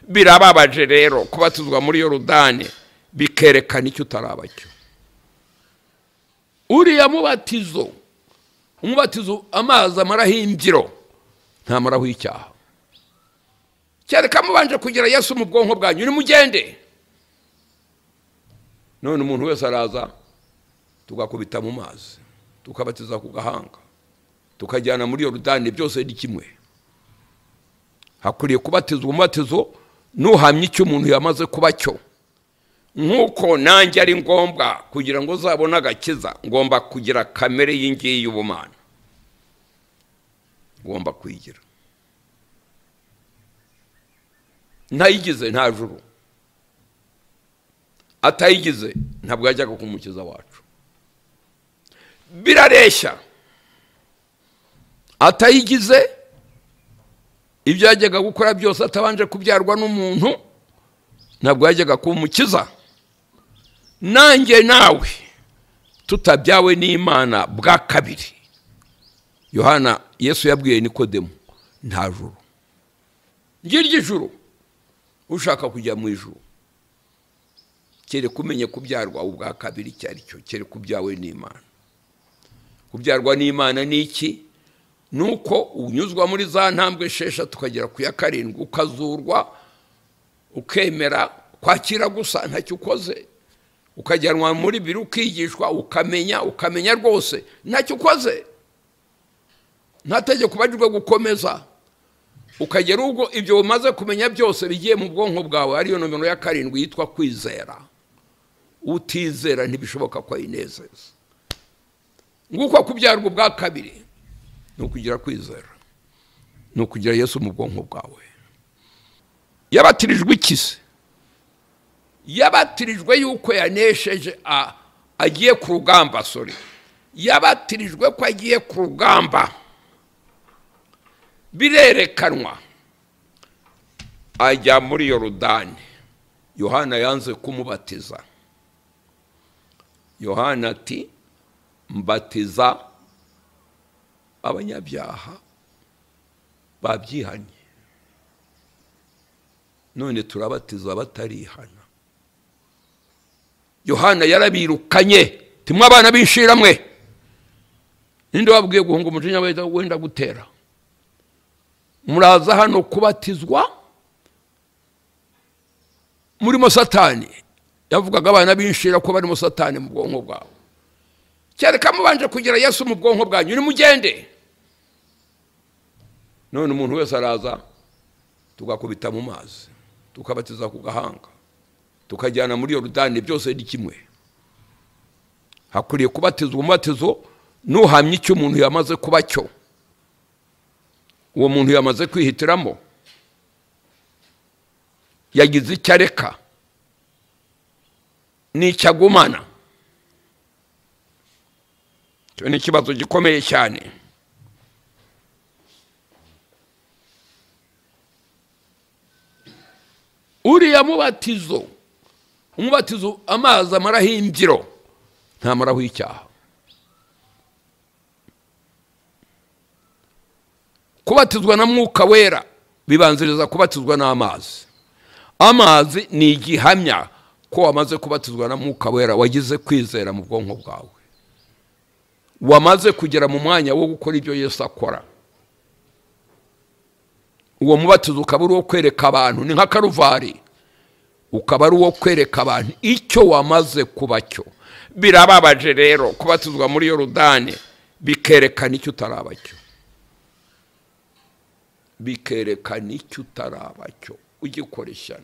birababaje rero kubatizwa muri Yorodani bikerekana icyo utarabacyo. Uriya mubatizo, umubatizo amazi amaraho imbyiro ntamaraho icyaha. Cyereka mubanje kugira Yesu mu bwonko bwanyu ni mugende. None umuntu wese araza tugakubita mu mazi, tukabatiza ku gahanga, tukajyana muri Yorodani, byose ni kimwe. Hakuriye kubatizwa umubatizo nuhamye icyo umuntu yamaze kuba cyo. Nkuko nanjye ari ngombwa kugira ngo uzabone agakiza, ngomba kugira kamere y'ingiyi y'ubumana, ngomba kwigira. Ntayigize nta juru, atayigize ntabwo yajyaga kumukiza wacu. Birareshya, atayigize ibyo yajyaga gukora byose atabanje kubyarwa n'umuntu ntabwo yajyaga kumukiza. Nanjye nawe tutabyawe n'Imana bwa kabiri, Yohana Yesu yabwiye Nikodemu, nta juru. Ngiryo ijuru ushaka kujya mu ijuru kere kumenye kubyarwa ubwa kabiri cyari cyo, kere kubyawe n'Imana. Kubyarwa n'Imana ni iki? Nuko unyuzwa muri za ntambwe 6 tukagera ku ya 7, ukazurwa, ukemera kwakira gusa ntacyo ukoze, ukajyanwa muri biro ukigishwa, ukamenya rwose ntacyo ukoze, ntategeko kubajwe gukomeza, ukagera ubwo ibyo umaze kumenya byose bigiye mu bwonko bwawe. Ariyo nomero ya 7 yitwa kwizera. Utizera ntibishoboka ko ayinezeza. Nguko kubyarwa bwa kabiri nukugira kwizera, nukugira Yesu mu bwonko bwawe. Yabatirijwe ikise, yabatirijwe yuko yanesheje agiye ku rugamba. Yabatirijwe ko agiye ku rugamba, birerekanwa. Ajya muri Yorodani, Yohana yanze kumubatiza. Yohana ati mbatiza abanyabyaha babyihanye, none turabatiza batarihana. Yohana yarabirukanye, timwe abana b'ishiramwe. Ninde wabwiye guhunga umujinya wenda gutera? Muraza hano kubatizwa murimo Satani. Yavugaga abana b'inshira ko barimo Satani mu bwonko bwawe. Cyereka mubanje kugira Yesu mu bwonko bwanyu ni mugende. None umuntu wese araza tugakubita mu mazi, tukabatiza ku gahanga, tukajyana muri Yorodani, byose ni kimwe. Hakuriye kubatizwa umubatizo nuhamye icyo umuntu yamaze kuba cyo. Uwo muntu yamaze kwihitiramo, yagize icyo areka n'icyo agumana. Cyo ni ikibazo gikomeye cyane. Uriya mubatizo, umubatizo amazi amaraho imbyiro ntamaraho icyaha. Kubatizwa na Mwuka Wera bibanziriza kubatizwa n'amazi. Amazi ni igihamya ko wamaze kubatizwa na Mwuka Wera, wagize kwizera mu bwonko bwawe, wamaze kugera mu mwanya wo gukora ibyo Yesu akora. Uwo mubatizo ukaba ari uwo kwereka abantu, ni nka Karuvari, ukaba ari uwo kwereka abantu icyo wamaze kuba cyo. Birababaje rero kubatizwa muri Yorodani bikerekana icyo utarabacyo, bikerekana icyo utarabacyo, ugikoresha.